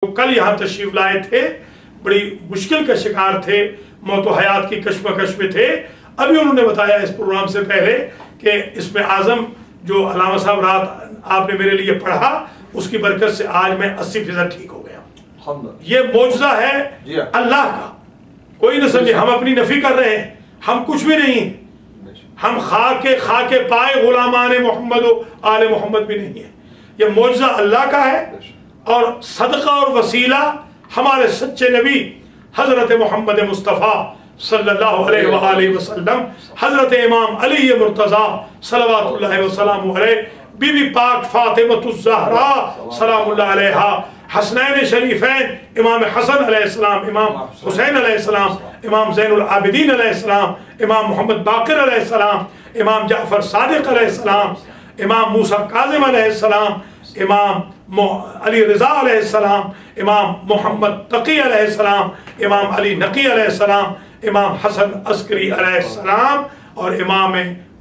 کل یہاں تشریف لائے تھے، بڑی مشکل کا شکار تھے، موت و حیات کی کشمکش میں تھے. ابھی انہوں نے بتایا اس پروگرام سے پہلے کہ اسم اعظم جو علامہ صاحب رات آپ نے میرے لیے پڑھا اس کی برکت سے آج میں 80% ٹھیک ہو گیا. یہ معجزہ ہے اللہ کا. کوئی نہ سمجھے ہم اپنی نفی کر رہے ہیں، ہم کچھ بھی نہیں ہیں. ہم خاک پائے غلامان محمد و آل محمد بھی نہیں ہیں. یہ معجزہ اللہ کا ہے اور صدقہ اور وسیلہ ہمارے سچے نبی حضرت محمد مصطفیٰ صلی اللہ علیہ وآلہ وسلم، حضرت امام علی مرتضیٰ صلوات اللہ وسلم علیہ، بی بی پاک فاطمہ الزہرا سلام اللہ علیہا، حسنین شریفین امام حسن علیہ السلام، امام حسین علیہ السلام، امام زین العابدین علیہ السلام، امام محمد باقر علیہ السلام، امام جعفر صادق علیہ السلام، امام موسیٰ کاظم علیہ السلام، امام علی رضا علیہ السلام، امام محمد تقی علیہ السلام، امام علی نقی علیہ السلام، امام حسن عسکری علیہ السلام، اور امام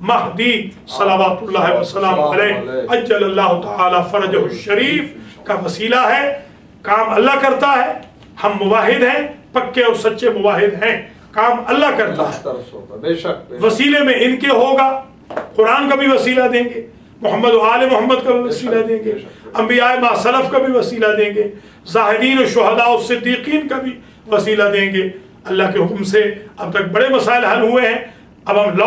مہدی صلوات اللہ وسلم علیہ عجل اللہ تعالی فرجہ الشریف کا وسیلہ ہے. کام اللہ کرتا ہے، ہم موحد ہیں، پکے اور سچے موحد ہیں، کام اللہ کرتا ہے. وسیلے میں ان کے ہوگا، قرآن کا بھی وسیلہ دیں گے، محمد و آل محمد کا بھی وسیلہ دیں گے، انبیاء ما سلف کا بھی وسیلہ دیں گے، زاہدین و شہداء و صدیقین کا بھی وسیلہ دیں گے. اللہ کے حکم سے اب تک بڑے مسائل حل ہوئے ہیں. اب ہم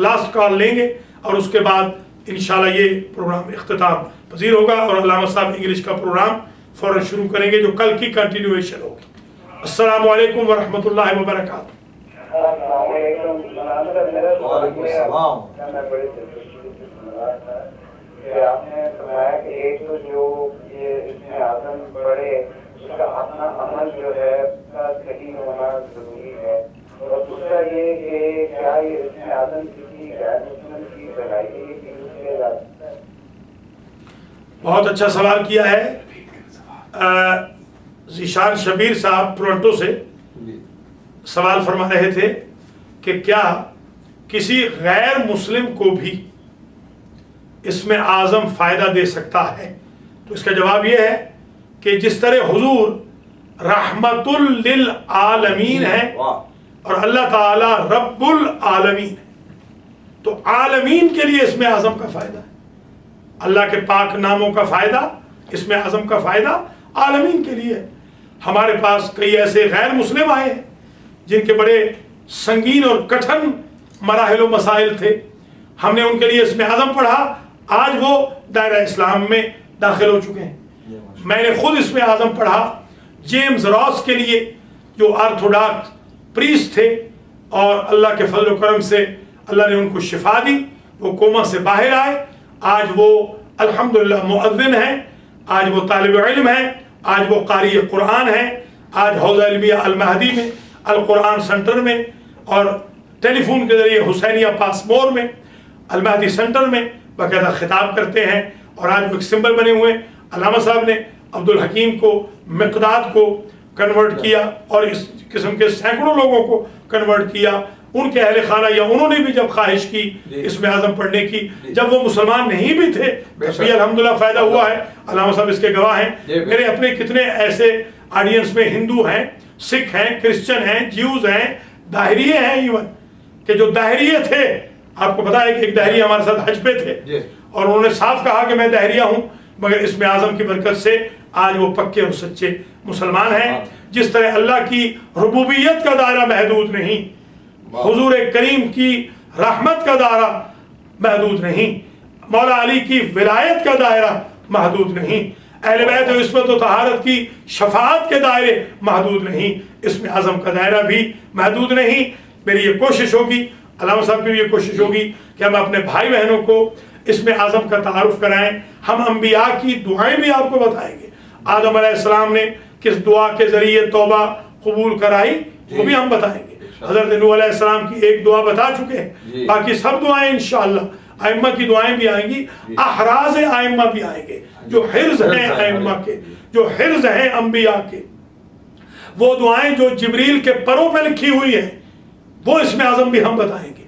لاسٹ کال لیں گے اور اس کے بعد انشاءاللہ یہ پروگرام اختتام پذیر ہوگا اور علامہ صاحب انگلش کا پروگرام فوراً شروع کریں گے جو کل کی کنٹینیویشن ہوگی. السلام علیکم ورحمۃ اللہ وبرکاتہ. آپ نے فرمایا کہ ایک تو جو یہ اسم اعظم پڑھے اس کا اپنا عمل جو ہے صحیح ہونا ضروری ہے، اور دوسرا یہ کہ کیا یہ اسم اعظم کسی غیر مسلم کی بھلائی کی یوز کیا جا سکتا ہے؟ بہت اچھا سوال کیا ہے. ذیشان شبیر صاحب ٹورنٹو سے سوال فرما رہے تھے کہ کیا کسی غیر مسلم کو بھی اسم اعظم فائدہ دے سکتا ہے؟ تو اس کا جواب یہ ہے کہ جس طرح حضور رحمت للعالمین ہے اور اللہ تعالی رب العالمین ہے، تو عالمین کے لیے اسم اعظم کا فائدہ ہے. اللہ کے پاک ناموں کا فائدہ، اسم اعظم کا فائدہ عالمین کے لیے ہے. ہمارے پاس کئی ایسے غیر مسلم آئے ہیں جن کے بڑے سنگین اور کٹھن مراحل و مسائل تھے، ہم نے ان کے لیے اسم اعظم پڑھا، آج وہ دائرہ اسلام میں داخل ہو چکے ہیں. میں نے خود اسم اعظم پڑھا جیمز راس کے لیے جو آرتھوڈاکس پریسٹ تھے، اور اللہ کے فضل و کرم سے اللہ نے ان کو شفا دی، وہ کوما سے باہر آئے. آج وہ الحمدللہ مؤذن ہیں، آج وہ طالب علم ہیں، آج وہ قاری قرآن ہیں. آج حوزہ علمیہ المہدی میں، القرآن سنٹر میں، اور ٹیلی فون کے ذریعے حسینیہ پاسمور میں، المہدی سنٹر میں باقاعدہ خطاب کرتے ہیں. اور آج وہ ایک سمبل بنے ہوئے. علامہ صاحب نے عبدالحکیم کو، مقداد کو کنورٹ کیا اور اس قسم کے سینکڑوں لوگوں کو کنورٹ کیا. ان کے اہل خانہ یا انہوں نے بھی جب خواہش کی اسم اعظم پڑھنے کی، جب وہ مسلمان نہیں بھی تھے بھی الحمدللہ فائدہ ہوا ہے. علامہ صاحب اس کے گواہ ہیں. میرے اپنے کتنے ایسے آڈینس میں ہندو ہیں، سکھ ہیں، کرسچن ہیں، جیوز ہیں، داہریے ہیں، ایون کہ جو داہریے تھے. آپ کو پتا ہے کہ ایک داہری ہمارے ساتھ حج پہ تھے اور انہوں نے صاف کہا کہ میں داہریہ ہوں، مگر اسم اعظم کی برکت سے آج وہ پکے اور سچے مسلمان ہیں. جس طرح اللہ کی ربوبیت کا دائرہ محدود نہیں، حضور کریم کی رحمت کا دائرہ محدود نہیں، مولا علی کی ولایت کا دائرہ محدود نہیں، اہل بیت و عصمت و طہارت کی شفاعت کے دائرے محدود نہیں، اسم اعظم کا دائرہ بھی محدود نہیں. میری یہ کوشش ہوگی، علامہ صاحب کی بھی یہ کوشش ہوگی کہ ہم اپنے بھائی بہنوں کو اسم اعظم کا تعارف کرائیں. ہم انبیاء کی دعائیں بھی آپ کو بتائیں گے. آدم علیہ السلام نے کس دعا کے ذریعے توبہ قبول کرائی وہ بھی ہم بتائیں گے. حضرت نوح علیہ السلام کی ایک دعا بتا چکے ہیں، باقی سب دعائیں انشاءاللہ ائمہ کی دعائیں بھی آئیں گی، احراز ائمہ بھی آئیں گے جو حرز ہیں ائمہ کے، جو حرز ہیں انبیاء کے. وہ دعائیں جو جبریل کے پروں پہ لکھی ہوئی ہیں وہ اسم اعظم بھی ہم بتائیں گے.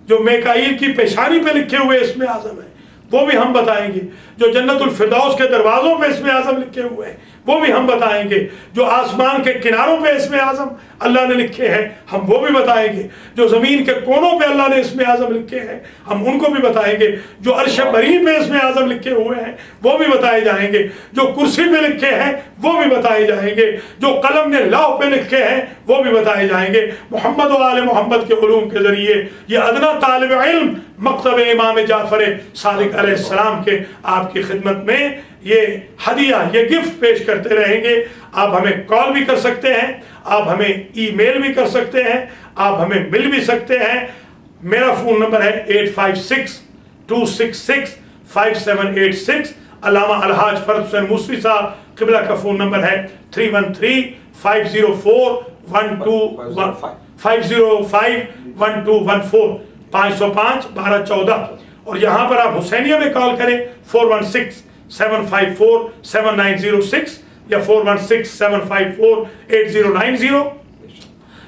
جو میکائیل کی پیشانی پہ لکھے ہوئے اسم اعظم ہیں وہ بھی ہم بتائیں گے. جو جنت الفردوس کے دروازوں پہ اسم اعظم لکھے ہوئے ہیں وہ بھی ہم بتائیں گے. جو آسمان کے کناروں پہ اسم اعظم اللہ نے لکھے ہیں ہم وہ بھی بتائیں گے. جو زمین کے کونوں پہ اللہ نے اسم اعظم لکھے ہیں ہم ان کو بھی بتائیں گے. جو عرش برین پہ اسم اعظم لکھے ہوئے ہیں وہ بھی بتائے جائیں گے. جو کرسی پہ لکھے ہیں وہ بھی بتائے جائیں گے. جو قلم نے لوح پہ لکھے ہیں وہ بھی بتائے جائیں گے. محمد و آل محمد کے علوم کے ذریعے یہ ادنا طالب علم مکتب امام جعفر صادق علیہ السلام کے آپ کی خدمت میں یہ ہدیہ یہ گفٹ پیش کرتے رہیں گے. آپ ہمیں کال بھی کر سکتے ہیں, آپ ہمیں ای میل بھی کر سکتے ہیں, آپ ہمیں مل بھی سکتے ہیں. میرا فون نمبر ہے 856-266-5786. علامہ الحاج فرد حسین موسوی صاحب قبلہ کا فون نمبر ہے 313-505-1214 505-1214. اور یہاں پر آپ حسینیہ میں کال کریں 416-754-7906 یا 416-754-8090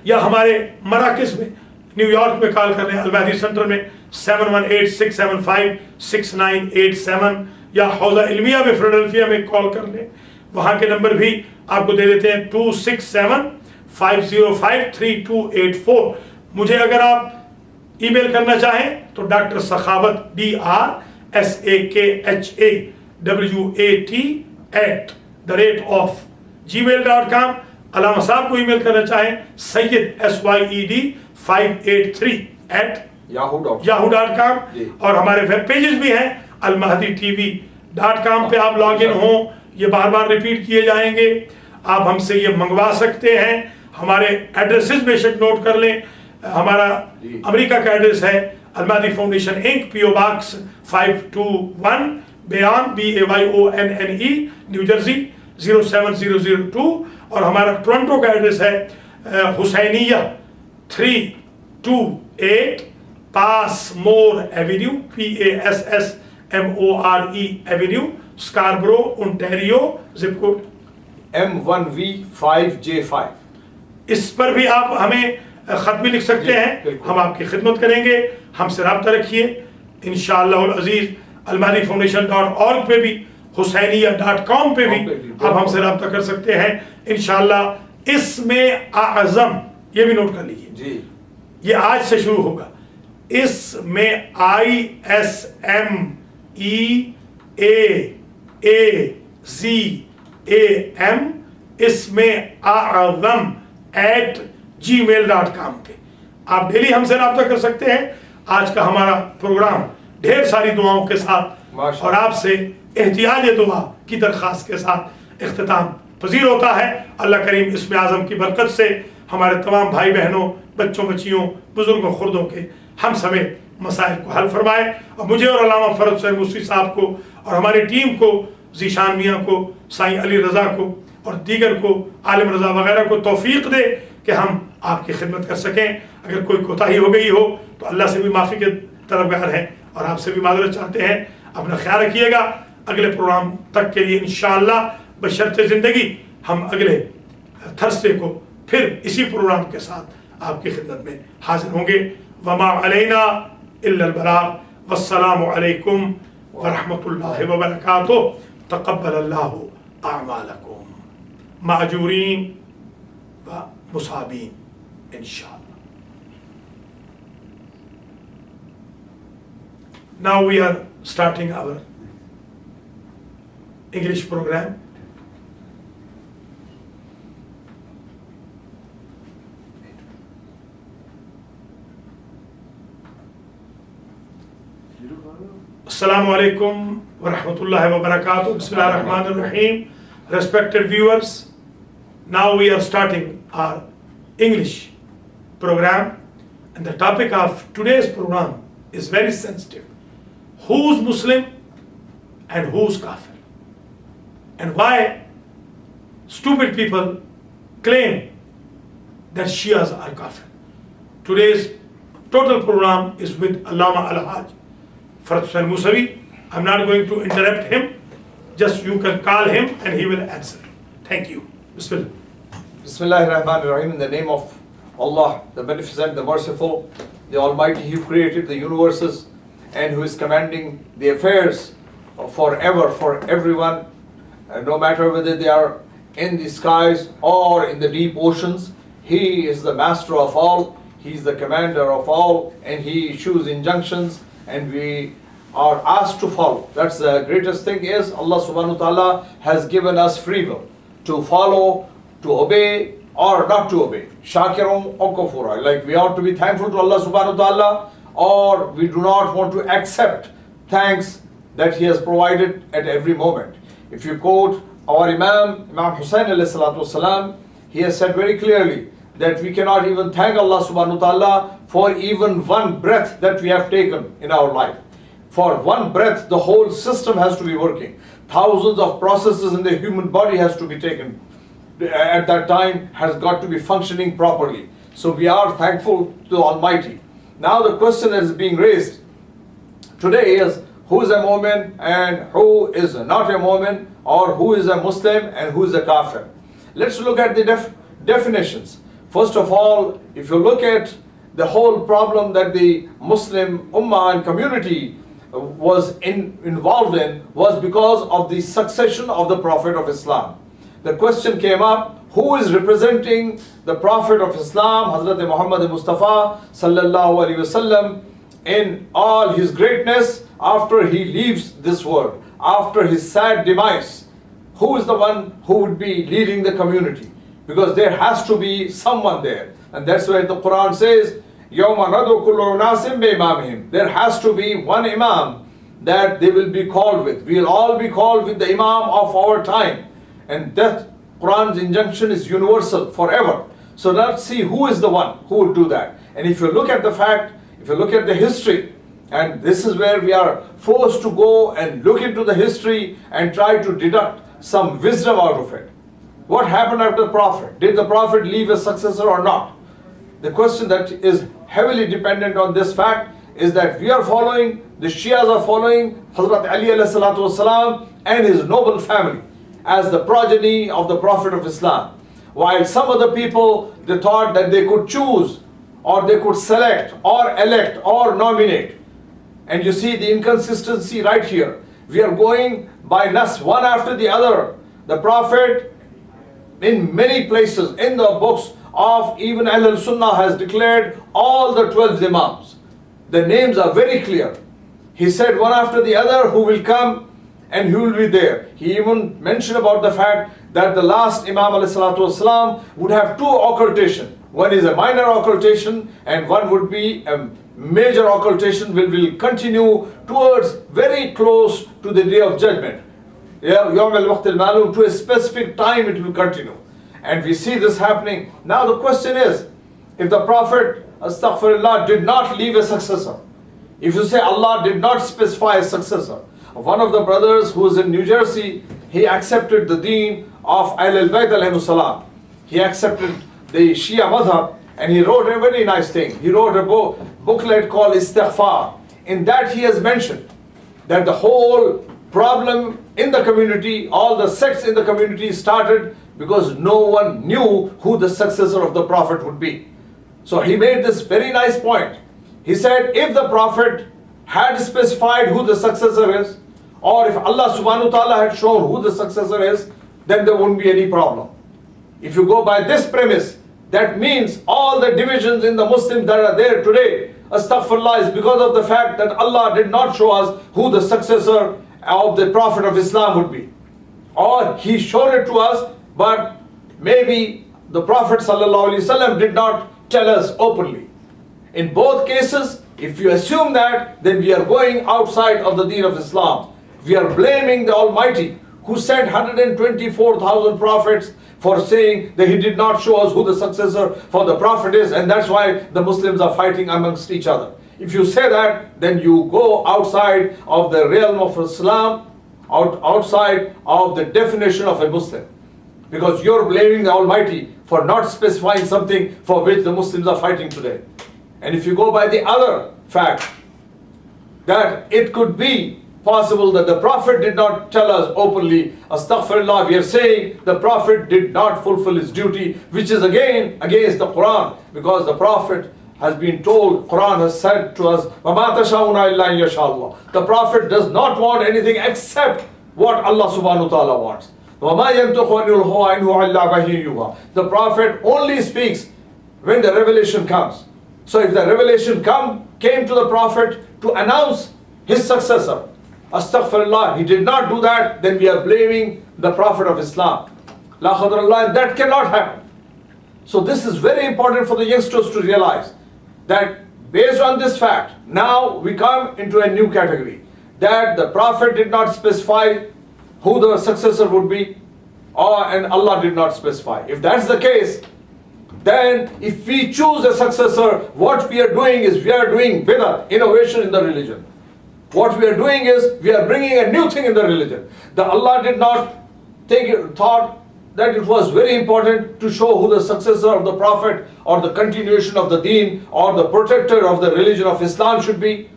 یا ہمارے مراکز میں نیو یارک میں کال کر لیں المہدی سینٹر میں 718-675-6987 یا حوزہ علمیہ میں فلڈلفیا میں کال کر لیں. وہاں کے نمبر بھی آپ کو دے دیتے ہیں 267-505-3284. مجھے اگر آپ ای میل کرنا چاہیں تو ڈاکٹر سخاوت DrSakawat@gmail.com. علامہ صاحب کو ای میل کرنا چاہیں سید SYED583@yahoo.com. اور ہمارے ویب پیجز بھی ہیں almahdi.tv.com پہ آپ لاگ ان ہوں. یہ بار بار ریپیٹ کیے جائیں گے. آپ ہم سے یہ منگوا سکتے ہیں. ہمارے ایڈریسز بے شک نوٹ کر لیں. ہمارا امریکہ کا ایڈریس ہے المہدی فاؤنڈیشن انک PO باکس 521 بیان BAYONNE نیو جرسی 07002. اور ہمارا ٹورنٹو کا ایڈریس ہے Husainia 328 Passmore avenue PASSMORE avenue Scarborough Ontario zip code M1V5J5. اس پر بھی آپ ہمیں خط بھی لکھ سکتے ہیں. ہم آپ کی خدمت کریں گے. ہم سے رابطہ رکھیے انشاءاللہ العزیز. المہدی foundation.org پہ بھی حسینیہ.com پہ بھی آپ ہم سے رابطہ کر سکتے ہیں انشاءاللہ. اسم اعظم یہ بھی نوٹ کر لیجیے جی, یہ آج سے شروع ہوگا. اسم ISMEAAZAM اسم اعظم @gmail.com پہ آپ ڈیلی ہم سے رابطہ کر سکتے ہیں. آج کا ہمارا پروگرام ڈھیر ساری دعاؤں کے ساتھ اور آپ سے احتیاج دعا کی درخواست کے ساتھ اختتام پذیر ہوتا ہے. اللہ کریم اسم اعظم کی برکت سے ہمارے تمام بھائی بہنوں, بچوں بچیوں, بزرگوں, خردوں کے ہم سمیت مسائل کو حل فرمائے. اور مجھے اور علامہ فرد حسین موسوی صاحب کو اور ہماری ٹیم کو, ذیشان میاں کو, سائیں علی رضا کو اور دیگر کو, عالم رضا وغیرہ کو توفیق دے کہ ہم آپ کی خدمت کر سکیں. اگر کوئی کوتاہی ہو گئی ہو تو اللہ سے بھی معافی کے طلبگار ہیں اور آپ سے بھی معذرت چاہتے ہیں. اپنا خیال رکھیے گا. اگلے پروگرام تک کے لیے انشاءاللہ بشرط زندگی ہم اگلے تھرسڈے کو پھر اسی پروگرام کے ساتھ آپ کی خدمت میں حاضر ہوں گے. وما علینا الا البلاغ. والسلام علیکم ورحمۃ اللہ وبرکاتہ. تقبل اللہ اعمالکم ماجورین و مصابین انشاءاللہ. Now we are starting our English program. Assalamu alaikum wa rahmatullahi wa barakatuh. Bismillah ar-Rahman ar-Rahim. Respected viewers, now we are starting our English program, and the topic of today's program is very sensitive. Who's Muslim and who's Kafir? And why stupid people claim that Shias are Kafir? Today's total program is with Allama Al-Haj Farad Hussain Musawi. I'm not going to interrupt him. Just you can call him and he will answer. Thank you. Bismillah. Bismillahirrahmanirrahim. In the name of Allah, the Beneficent, the Merciful, the Almighty, who created the universes and who is commanding the affairs forever for everyone, no matter whether they are in the skies or in the deep oceans. He is the master of all, He is the commander of all, and He issues injunctions and we are asked to follow. That's the greatest thing, is Allah subhanahu wa ta'ala has given us free will to follow, to obey or not to obey. Shakirun or kafura. Like we ought to be thankful to Allah subhanahu wa ta'ala, or we do not want to accept thanks that He has provided at every moment. If you quote our Imam Hussain alayhi salatu wasalam, he has said very clearly that we cannot even thank Allah subhanahu wa ta'ala for even one breath that we have taken in our life. For one breath, the whole system has to be working. Thousands of processes in the human body has to be taken. At that time has got to be functioning properly. So we are thankful to the Almighty. Now the question that is being raised today is, who is a Mu'min and who is not a Mu'min, or who is a Muslim and who is a Kafir? Let's look at the definitions. First of all, if you look at the whole problem that the Muslim Ummah and community was involved in, was because of the succession of the Prophet of Islam. The question came up, who is representing the Prophet of Islam, Hazrat Muhammad Mustafa sallallahu alaihi wasallam, in all his greatness after he leaves this world, after his sad demise? Who is the one who would be leading the community? Because there has to be someone there. And that's why the Quran says, يَوْمَ نَدْعُ كُلُّ أُنَاسٍ بِإِمَامِهِمْ. There has to be one Imam that they will be called with. We will all be called with the Imam of our time. And that Quran's injunction is universal forever. So let's see who is the one who will do that. And if you look at the fact, if you look at the history, and this is where we are forced to go and look into the history and try to deduct some wisdom out of it. What happened after the Prophet? Did the Prophet leave a successor or not? The question that is heavily dependent on this fact is that we are following, the Shias are following Hazrat Ali alayhi salatu wasalam and his noble family as the progeny of the Prophet of Islam. While some other people, they thought that they could choose or they could select or elect or nominate. And you see the inconsistency right here. We are going by nas one after the other. The Prophet in many places in the books of even Ahl Sunnah has declared all the 12 Imams. The names are very clear. He said one after the other who will come and who will be there. He even mentioned about the fact that the last Imam ﷺ would have two occultation. One is a minor occultation and one would be a major occultation, will continue towards very close to the day of judgment. Yawm al-Waqt al-Ma'lum, to a specific time it will continue. And we see this happening. Now the question is, if the Prophet, astaghfirullah, did not leave a successor, if you say Allah did not specify a successor, one of the brothers who is in New Jersey, he accepted the deen of Ahl al-Bayt alayhi salam. He accepted the Shia madhab and he wrote a very nice thing. He wrote a booklet called Istighfar. In that he has mentioned that the whole problem in the community, all the sects in the community started because no one knew who the successor of the Prophet would be. So he made this very nice point. He said, if the Prophet had specified who the successor is, or if Allah subhanahu wa ta'ala had shown who the successor is, then there wouldn't be any problem. If you go by this premise, that means all the divisions in the Muslims that are there today, astaghfirullah, is because of the fact that Allah did not show us who the successor of the Prophet of Islam would be. Or He showed it to us, but maybe the Prophet ﷺ did not tell us openly. In both cases, if you assume that, then we are going outside of the deen of Islam. We are blaming the Almighty who sent 124,000 prophets for saying that He did not show us who the successor for the Prophet is, and that's why the Muslims are fighting amongst each other. If you say that, then you go outside of the realm of Islam, outside of the definition of a Muslim. Because you're blaming the Almighty for not specifying something for which the Muslims are fighting today. And if you go by the other fact, that it could be possible that the Prophet did not tell us openly, astaghfirullah, we are saying the Prophet did not fulfill his duty, which is again against the Quran, because the Prophet has been told, Quran has said to us, وَمَا تَشَاءُونَ إِلَّا أَن يَشَاءَ اللَّهُ. The Prophet does not want anything except what Allah subhanahu wa ta'ala wants. وَمَا يَنْطِقُ عَنِ الْهَوَىٰ إِنْ هُوَ إِلَّا وَحْيٌ يُوحَىٰ. The Prophet only speaks when the revelation comes. So if the revelation came to the Prophet to announce his successor, astaghfirullah, he did not do that, then we are blaming the Prophet of Islam. La khadrallah, and that cannot happen. So this is very important for the youngsters to realize that based on this fact, now we come into a new category, that the Prophet did not specify who the successor would be, and Allah did not specify. If that's the case, then if we choose a successor, what we are doing is we are doing bid'ah, innovation in the religion. What we are doing is we are bringing a new thing in the religion. That Allah did not thought that it was very important to show who the successor of the Prophet or the continuation of the deen or the protector of the religion of Islam should be,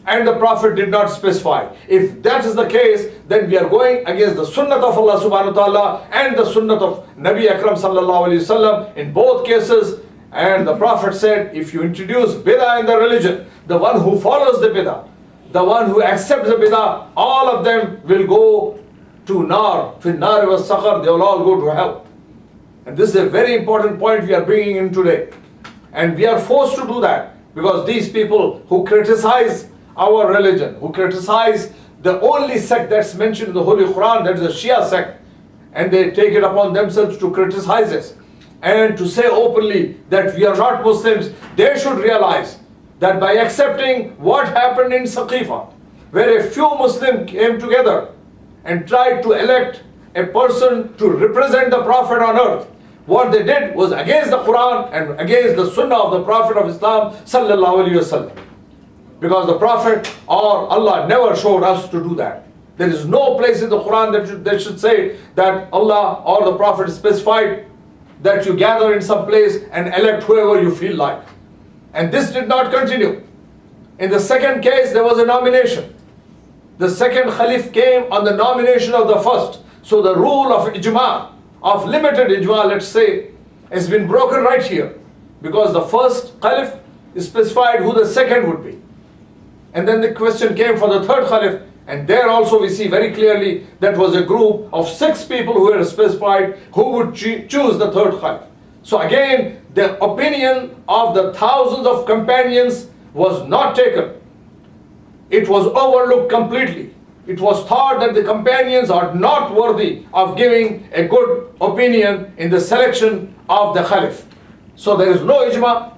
and the Prophet did not specify. If that is the case, then we are going against the sunnah of Allah subhanahu wa ta'ala and the sunnah of Nabi Akram sallallahu alayhi wasallam in both cases. And the Prophet said, if you introduce bid'ah in the religion, the one who follows the bid'ah, the one who accepts the bid'ah, all of them will go to nar, fin nar wa sakhar, they will all go to hell. And this is a very important point we are bringing in today. And we are forced to do that because these people who criticize our religion, who criticize the only sect that's mentioned in the Holy Quran, that is the Shia sect, and they take it upon themselves to criticize us and to say openly that we are not Muslims, they should realize that by accepting what happened in Saqifa, where a few Muslims came together and tried to elect a person to represent the Prophet on earth, what they did was against the Quran and against the Sunnah of the Prophet of Islam sallallahu alaihi wasallam. Because the Prophet or Allah never showed us to do that. There is no place in the Quran that should say that Allah or the Prophet specified that you gather in some place and elect whoever you feel like. And this did not continue. In the second case, there was a nomination. The second Khalif came on the nomination of the first. So the rule of ijma, of limited ijma, let's say, has been broken right here. Because the first Khalif specified who the second would be. And then the question came for the third Khalif, and there also we see very clearly that was a group of 6 people who were specified who would choose the third Khalif. So again, the opinion of the thousands of companions was not taken. It was overlooked completely. It was thought that the companions are not worthy of giving a good opinion in the selection of the Khalif. So there is no ijma.